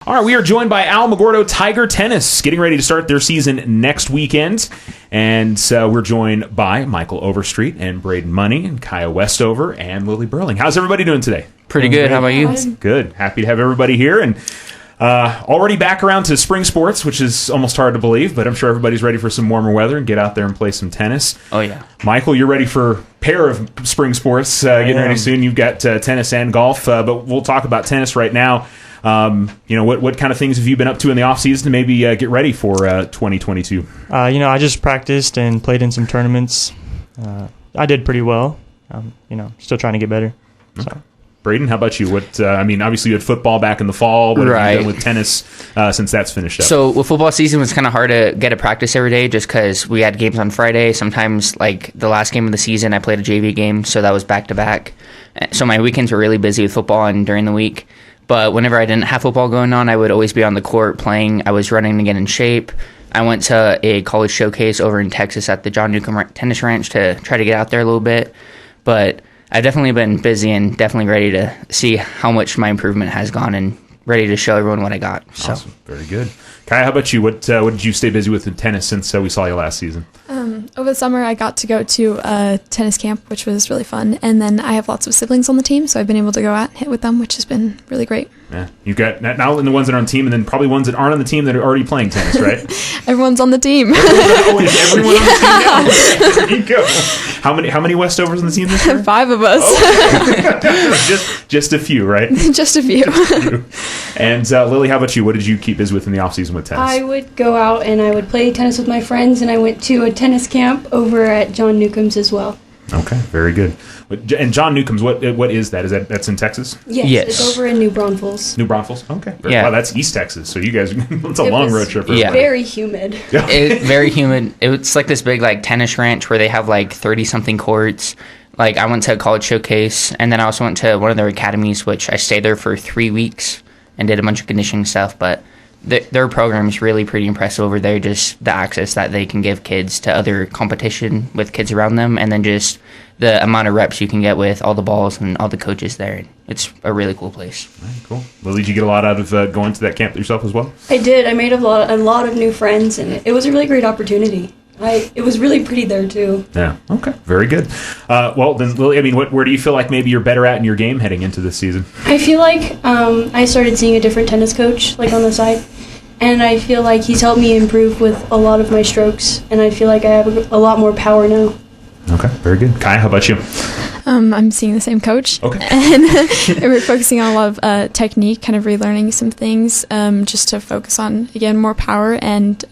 All right, we are joined by Alamogordo Tiger Tennis, getting ready to start their season next weekend. And we're joined by Michael Overstreet and Brayden Money and Kiah Westover and Lily Burling. How's everybody doing today? Pretty good. How about you? Good. Happy to have everybody here. And already back around to spring sports, which is almost hard to believe, but I'm sure everybody's ready for some warmer weather and get out there and play some tennis. Oh, yeah. Michael, you're ready for a pair of spring sports getting ready soon. You've got tennis and golf, but we'll talk about tennis right now. What kind of things have you been up to in the off season to maybe get ready for 2022? I just practiced and played in some tournaments. I did pretty well. Still trying to get better. Okay. So. Brayden, how about you? Obviously you had football back in the fall. What have you done with tennis since that's finished up? So with football season, it was kind of hard to get a practice every day just because we had games on Friday. Sometimes, like the last game of the season, I played a JV game, so that was back-to-back. So my weekends were really busy with football and during the week. But whenever I didn't have football going on, I would always be on the court playing. I was running to get in shape. I went to a college showcase over in Texas at the John Newcomb Tennis Ranch to try to get out there a little bit. But I've definitely been busy and definitely ready to see how much my improvement has gone and ready to show everyone what I got. So. Awesome. Very good. Kiah, how about you? What did you stay busy with in tennis since we saw you last season? Over the summer, I got to go to a tennis camp, which was really fun. And then I have lots of siblings on the team, so I've been able to go out and hit with them, which has been really great. Yeah, you've got not only the ones that are on the team, and then probably ones that aren't on the team that are already playing tennis, right? Everyone's on the team. Everyone on the team now. There you go. How many Westovers on the team this year? 5 of us. Okay. just a few, right? Just a few. And Lily, how about you? What did you keep busy with in the off season with tennis? I would go out and I would play tennis with my friends, and I went to a tennis camp over at John Newcomb's as well. Okay, very good. And John Newcomb's, what is that? That's in Texas? Yes. It's over in New Braunfels. New Braunfels? Okay. Yeah. Wow, that's East Texas. So you guys, it's a long road trip. Yeah. Very humid. Very humid. It's like this big tennis ranch where they have 30-something courts. I went to a college showcase, and then I also went to one of their academies, which I stayed there for 3 weeks and did a bunch of conditioning stuff. But their program is really pretty impressive over there, just the access that they can give kids to other competition with kids around them, and then just the amount of reps you can get with all the balls and all the coaches there. It's a really cool place. All right, cool. Lily, did you get a lot out of going to that camp yourself as well? I did. I made a lot of new friends, and it was a really great opportunity. It was really pretty there, too. Yeah. Okay. Very good. Well, then, Lily, where do you feel like maybe you're better at in your game heading into this season? I feel like I started seeing a different tennis coach, on the side, and I feel like he's helped me improve with a lot of my strokes, and I feel like I have a lot more power now. Okay. Very good. Kiah, how about you? I'm seeing the same coach. Okay. And we're focusing on a lot of technique, kind of relearning some things, just to focus on, again, more power and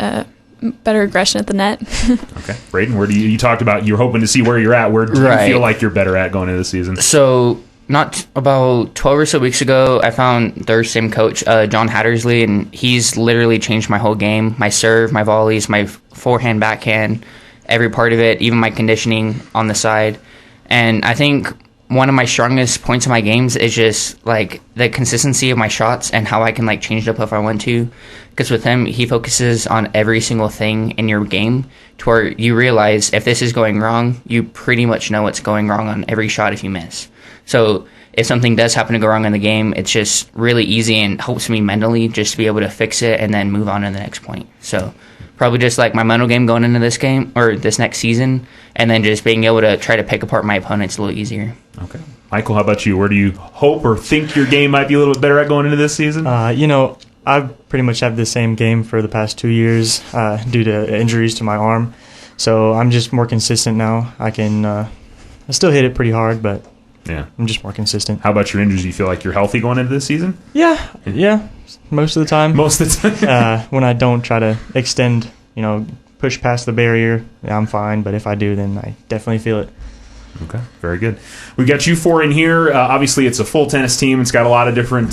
better aggression at the net. Okay. Brayden, where do you talked about you're hoping to see where you're at. Where do you feel like you're better at going into the season? So not about 12 or so weeks ago, I found their same coach, John Hattersley, and he's literally changed my whole game, my serve, my volleys, my forehand, backhand, every part of it, even my conditioning on the side. And I think one of my strongest points of my games is just the consistency of my shots and how I can change it up if I want to. Because with him, he focuses on every single thing in your game to where you realize if this is going wrong, you pretty much know what's going wrong on every shot if you miss. So if something does happen to go wrong in the game, it's just really easy and helps me mentally just to be able to fix it and then move on to the next point. So probably just my mental game going into this game or this next season, and then just being able to try to pick apart my opponents a little easier. Okay. Michael, how about you? Where do you hope or think your game might be a little bit better at going into this season? I pretty much have the same game for the past 2 years due to injuries to my arm. So I'm just more consistent now. I still hit it pretty hard, but yeah, I'm just more consistent. How about your injuries? Do you feel like you're healthy going into this season? Yeah, most of the time. Most of the time. When I don't try to extend, push past the barrier, I'm fine. But if I do, then I definitely feel it. Okay, very good. We've got you four in here. Obviously, it's a full tennis team. It's got a lot of different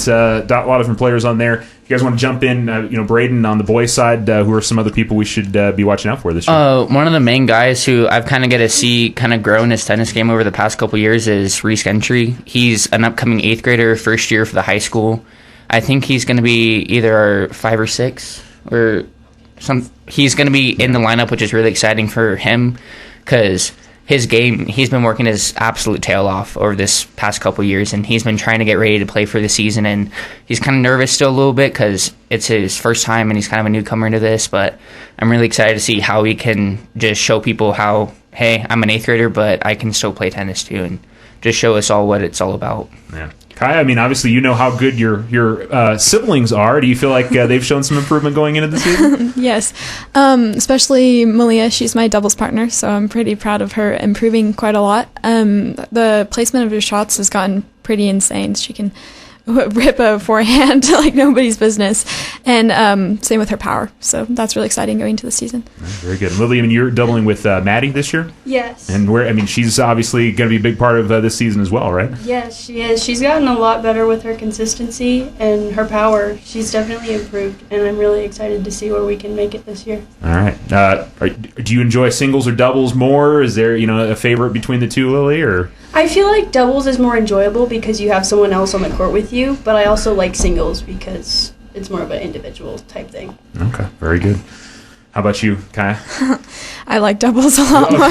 players on there. If you guys want to jump in, Brayden on the boys' side, who are some other people we should be watching out for this year? One of the main guys who I've kind of get to see kind of grow in his tennis game over the past couple years is Reese Gentry. He's an upcoming 8th grader, first year for the high school. I think he's going to be either 5 or 6 or some. He's going to be in the lineup, which is really exciting for him because his game, he's been working his absolute tail off over this past couple years, and he's been trying to get ready to play for the season, and he's kind of nervous still a little bit because it's his first time and he's kind of a newcomer into this, but I'm really excited to see how he can just show people how, hey, I'm an 8th grader, but I can still play tennis too, and just show us all what it's all about. Yeah. Kiah, I mean, obviously you know how good your siblings are. Do you feel like they've shown some improvement going into the season? Yes, especially Malia. She's my doubles partner, so I'm pretty proud of her improving quite a lot. The placement of her shots has gotten pretty insane. She can rip a forehand like nobody's business, and same with her power. So that's really exciting going into the season. Very good. Lily, I mean, you're doubling with Maddie this year? Yes. And she's obviously going to be a big part of this season as well, right? Yes, she is. She's gotten a lot better with her consistency and her power. She's definitely improved, and I'm really excited to see where we can make it this year. All right. Do you enjoy singles or doubles more? Is there, a favorite between the two, Lily, or? I feel like doubles is more enjoyable because you have someone else on the court with you, but I also like singles because it's more of an individual type thing. Okay, very good. How about you, Kiah? I like doubles a lot more.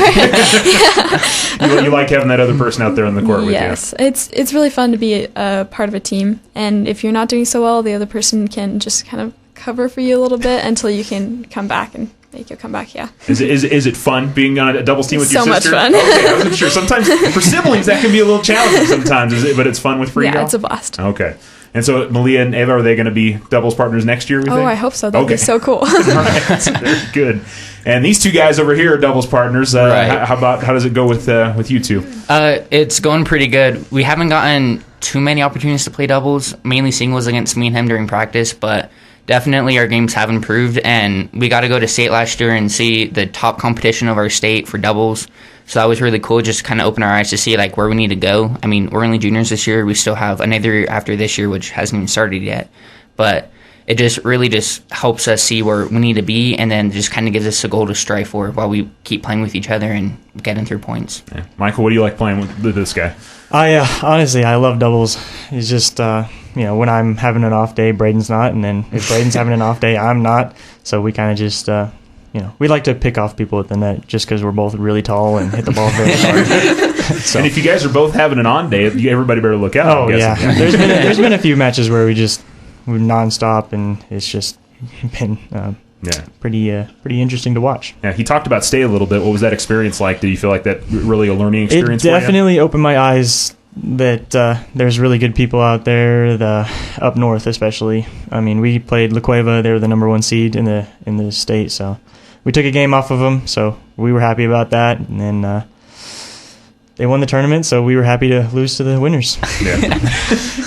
You like having that other person out there on the court with you? Yes, it's really fun to be a part of a team, and if you're not doing so well, the other person can just kind of cover for you a little bit until you can come back and make your comeback. Yeah. Is it fun being on a doubles team with your sister? sister? So much fun. Okay, I wasn't sure. Sometimes for siblings that can be a little challenging. Sometimes, but it's fun with free. Yeah, it's a blast. Okay. And so Malia and Ava, are they going to be doubles partners next year? I hope so. That'd be so cool. All right, very good. And these two guys over here are doubles partners. Right. How does it go with you two? It's going pretty good. We haven't gotten too many opportunities to play doubles, mainly singles against me and him during practice, but definitely our games have improved, and we got to go to state last year and see the top competition of our state for doubles. So that was really cool, just kind of open our eyes to see like where we need to go. I mean, we're only juniors this year. We still have another year after this year, which hasn't even started yet. But it just really just helps us see where we need to be, and then just kind of gives us a goal to strive for while we keep playing with each other and getting through points. Yeah. Michael, what do you like playing with this guy? Honestly, I love doubles. It's just, when I'm having an off day, Brayden's not, and then if Brayden's having an off day, I'm not. So we kind of just, we like to pick off people at the net just because we're both really tall and hit the ball very hard. So. And if you guys are both having an on day, everybody better look out. Oh, yeah. There's been a few matches where we're nonstop, and it's just been pretty interesting to watch. Yeah, he talked about state a little bit. What was that experience like? Did you feel like that really a learning experience? It definitely opened my eyes that there's really good people out there, up north especially. I mean, we played La Cueva. They were the number 1 seed in the state, so we took a game off of them, so we were happy about that. And then they won the tournament, so we were happy to lose to the winners. Yeah.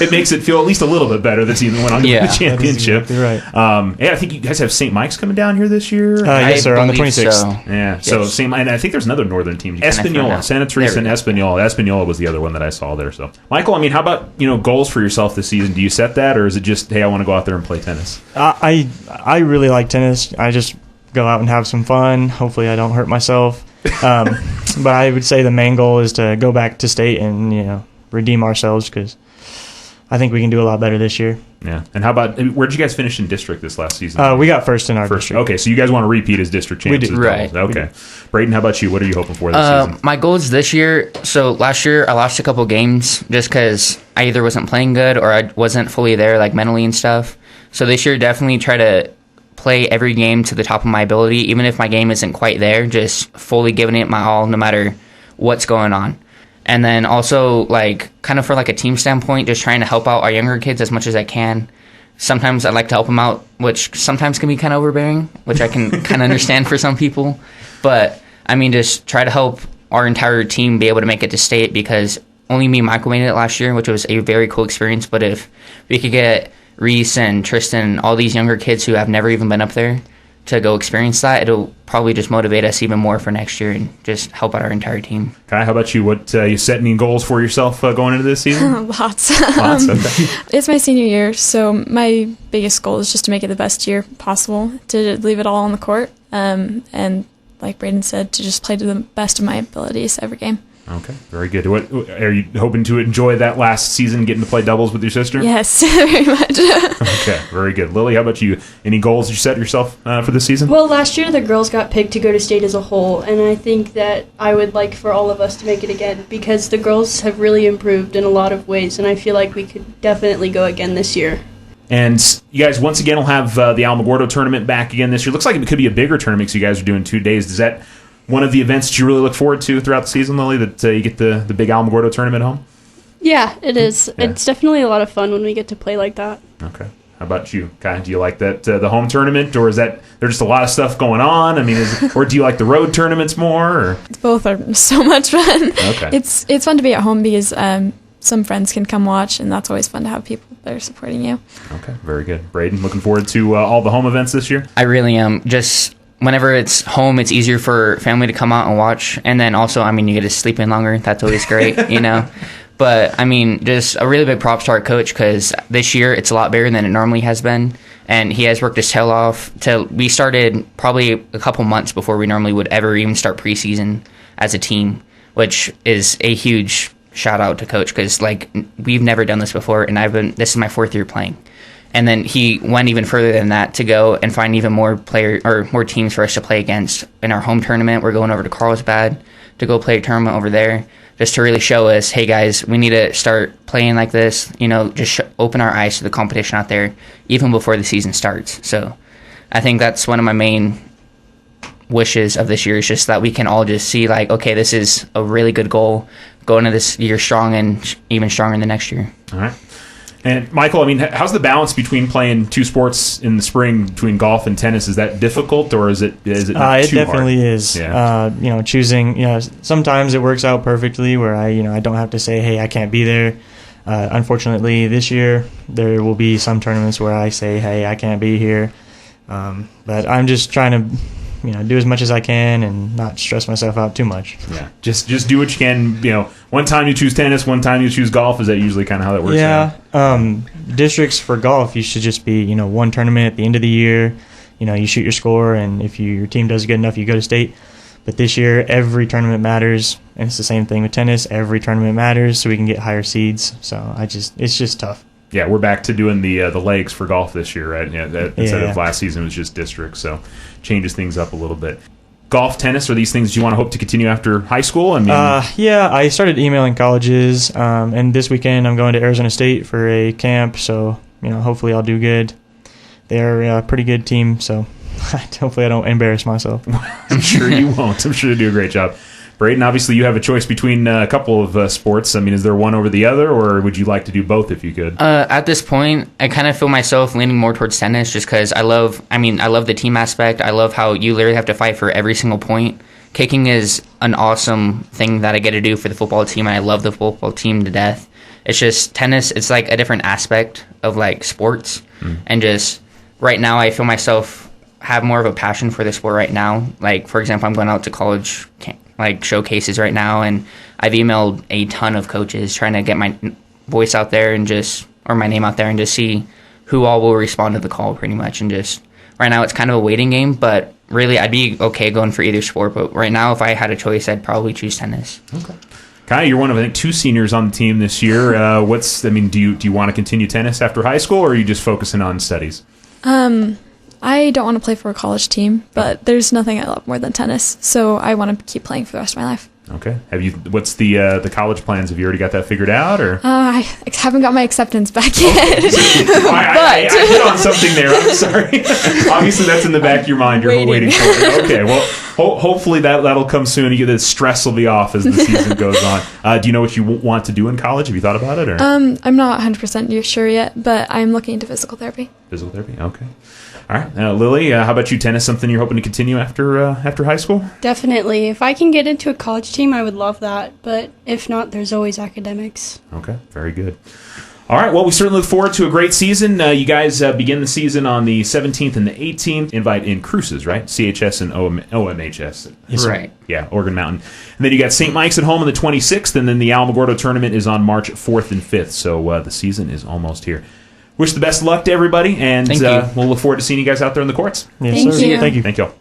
It makes it feel at least a little bit better that team went on to win the championship. That is exactly right. I think you guys have St. Mike's coming down here this year. Yes, sir, on the 26th. So. Yeah, Yes. so same, and I think there's another northern team. Espanola, Santa Teresa and Espanola. Espanola was the other one that I saw there. So, Michael, I mean, how about goals for yourself this season? Do you set that, or is it just, hey, I want to go out there and play tennis? I really like tennis. I just go out and have some fun. Hopefully, I don't hurt myself. But I would say the main goal is to go back to state and redeem ourselves, because I think we can do a lot better this year. Yeah. And how about, where did you guys finish in district this last season? We got first in our district. Okay, so you guys want to repeat as district champs? We do. Right. Okay. Brayden, how about you? What are you hoping for this season? My goals this year, so last year I lost a couple games just because I either wasn't playing good or I wasn't fully there, like mentally and stuff. So this year, definitely try to play every game to the top of my ability, even if my game isn't quite there, just fully giving it my all no matter what's going on. And then also, kind of for a team standpoint, just trying to help out our younger kids as much as I can. Sometimes I like to help them out, which sometimes can be kind of overbearing, which I can kind of understand for some people. But, I mean, just try to help our entire team be able to make it to state, because only me and Michael made it last year, which was a very cool experience. But if we could get Reese and Tristan, all these younger kids who have never even been up there, to go experience that, it'll probably just motivate us even more for next year and just help out our entire team. Kai, how about you? What you set any goals for yourself going into this season? Lots. Okay. It's my senior year, so my biggest goal is just to make it the best year possible, to leave it all on the court, and like Brayden said, to just play to the best of my abilities every game. Okay, very good. What are you hoping to enjoy that last season, getting to play doubles with your sister? Yes, very much. Okay, very good. Lily, how about you? Any goals you set yourself for this season? Well, last year the girls got picked to go to state as a whole, and I think that I would like for all of us to make it again because the girls have really improved in a lot of ways, and I feel like we could definitely go again this year. And you guys, once again, will have the Alamogordo Tournament back again this year. Looks like it could be a bigger tournament because you guys are doing 2 days. Is that one of the events that you really look forward to throughout the season, Lily, that you get the big Alamogordo Tournament home? Yeah, it is. Yeah. It's definitely a lot of fun when we get to play like that. Okay. How about you, Kiah? Do you like that the home tournament, or is that there's just a lot of stuff going on? I mean, or do you like the road tournaments more? Or? Both are so much fun. Okay. It's fun to be at home because some friends can come watch, and that's always fun to have people that are supporting you. Okay, very good. Brayden, looking forward to all the home events this year? I really am. Just whenever it's home, it's easier for family to come out and watch. And then also, I mean, you get to sleep in longer. That's always great, you know. But, I mean, just a really big props to our coach because this year it's a lot bigger than it normally has been. And he has worked his tail off. We started probably a couple months before we normally would ever even start preseason as a team, which is a huge shout out to coach because, like, we've never done this before. And this is my 4th year playing. And then he went even further than that to go and find even more more teams for us to play against in our home tournament. We're going over to Carlsbad to go play a tournament over there, just to really show us, hey guys, we need to start playing like this. You know, just open our eyes to the competition out there, even before the season starts. So, I think that's one of my main wishes of this year is just that we can all just see like, okay, this is a really good goal. Go into this year strong and even stronger in the next year. All right. And Michael, I mean, how's the balance between playing 2 sports in the spring between golf and tennis? Is that difficult, or is it not it too definitely hard? is. Yeah. Choosing. Sometimes it works out perfectly where I don't have to say, hey, I can't be there. Unfortunately, this year there will be some tournaments where I say, hey, I can't be here. But I'm just trying to do as much as I can and not stress myself out too much. Yeah, just do what you can. One time you choose tennis, one time you choose golf. Is that usually kind of how that works? Yeah. Districts for golf, you should just be one tournament at the end of the year. You shoot your score, and if your team does good enough, you go to state. But this year, every tournament matters, and it's the same thing with tennis. Every tournament matters, so we can get higher seeds. So it's just tough. Yeah, we're back to doing the legs for golf this year, right? Instead of last season, it was just districts, so changes things up a little bit. Golf, tennis, are these things you want to hope to continue after high school? I started emailing colleges, and this weekend I'm going to Arizona State for a camp, so hopefully I'll do good. They're a pretty good team, so hopefully I don't embarrass myself. I'm sure you won't. I'm sure you do a great job. Brayden, obviously you have a choice between a couple of sports. I mean, is there one over the other, or would you like to do both if you could? At this point, I kind of feel myself leaning more towards tennis just because I love the team aspect. I love how you literally have to fight for every single point. Kicking is an awesome thing that I get to do for the football team, and I love the football team to death. It's just tennis, it's like a different aspect of like sports. And just right now I feel myself have more of a passion for the sport right now. Like, for example, I'm going out to college showcases right now, and I've emailed a ton of coaches trying to get my voice out there or my name out there and just see who all will respond to the call pretty much. And just right now it's kind of a waiting game, but really I'd be okay going for either sport. But right now, if I had a choice, I'd probably choose tennis. Okay. Kiah, you're one of, I think, 2 seniors on the team this year. Do you want to continue tennis after high school, or are you just focusing on studies? I don't want to play for a college team, but there's nothing I love more than tennis, so I want to keep playing for the rest of my life. Okay. What's the college plans? Have you already got that figured out, or? I haven't got my acceptance back yet. I hit on something there. I'm sorry. Obviously, that's in the back of your mind. You're waiting for it. Okay. Well, hopefully that'll come soon. The stress will be off as the season goes on. Do you know what you want to do in college? Have you thought about it? Or? I'm not 100% sure yet, but I'm looking into physical therapy. Physical therapy. Okay. All right, Lily, how about you? Tennis, something you're hoping to continue after high school? Definitely. If I can get into a college team, I would love that. But if not, there's always academics. Okay, very good. All right, well, we certainly look forward to a great season. You guys begin the season on the 17th and the 18th. Invite in cruises, right? CHS and OMHS. Yes, right. Yeah, Oregon Mountain. And then you got St. Mike's at home on the 26th, and then the Alamogordo Tournament is on March 4th and 5th. So the season is almost here. Wish the best of luck to everybody, and we'll look forward to seeing you guys out there in the courts. Yes, Thank sir. you. Thank you. Thank you all.